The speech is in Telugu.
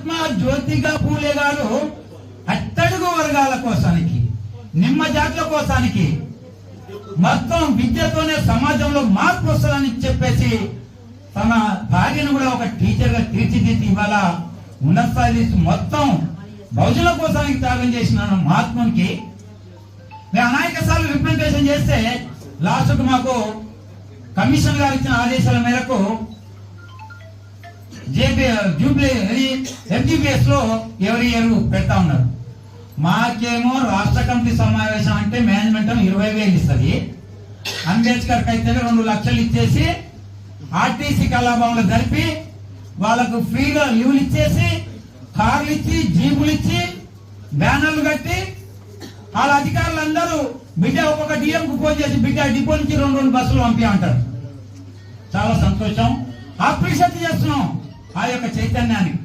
మహాత్మా జ్యోతిగా పూలే గారు అట్టడుగు వర్గాల కోసానికి, నిమ్మ జాతుల కోసానికి మొత్తం విద్యతోనే సమాజంలో మార్పు వస్తుందని చెప్పేసి తన భార్యను కూడా ఒక టీచర్ గా తీర్చిదిద్ది ఇవాళ ఉన్నత స్థాయి మొత్తం బహుజనుల కోసానికి త్యాగం చేసిన మహాత్మునికి మేము అనేక సార్లు రిప్రజెంటేషన్ చేస్తే లాస్ట్ మాకు కమిషన్ గారు ఇచ్చిన ఆదేశాల మేరకు FGPS లో ఎవరి ఇయర్ పెడతా ఉన్నారు. మాకేమో రాష్ట్ర కమిటీ సమావేశం అంటే మేనేజ్మెంట్ 20,000 ఇస్తుంది, అంబేద్కర్ అయితే 2 లక్షలు ఇచ్చేసి ఆర్టీసీ కళాభవన్లో జరిపి వాళ్ళకు ఫ్రీగా లీవ్లు ఇచ్చేసి కార్లు ఇచ్చి జీపులు ఇచ్చి బ్యానర్లు కట్టి వాళ్ళ అధికారులందరూ బిడ్డ ఒక్కొక్క డిఎంకు ఫోన్ చేసి బిడ్డ డిపో నుంచి 2 బస్సులు పంపి అంటారు. చాలా సంతోషం, అప్రిషియేట్ చేస్తున్నాం ఆ యొక్క చైతన్యానికి.